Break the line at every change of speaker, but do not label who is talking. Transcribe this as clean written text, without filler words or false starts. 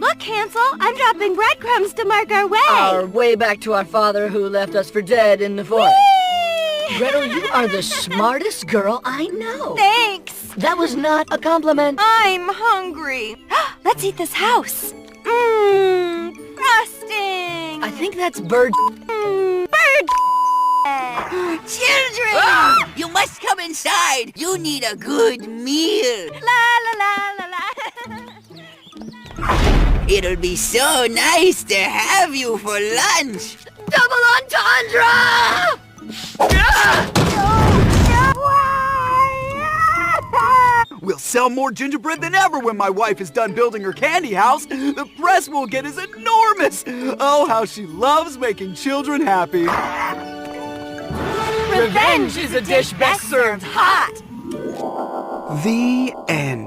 Look, Hansel, I'm dropping breadcrumbs to mark our way.
Our way back to our father who left us for dead in the forest.
Whee!
Gretel, you are the smartest girl I know.
Thanks.
That was not a compliment.
I'm hungry. Let's eat this house. Mmm, frosting.
I think that's bird.
Bird. Children!
You must come inside. You need a good meal.
La la la la la.
It'll be so nice to have you for lunch.
Double entendre!
We'll sell more gingerbread than ever when my wife is done building her candy house. The press we'll get is enormous. Oh, how she loves making children happy.
Revenge is a dish best served hot.
The end.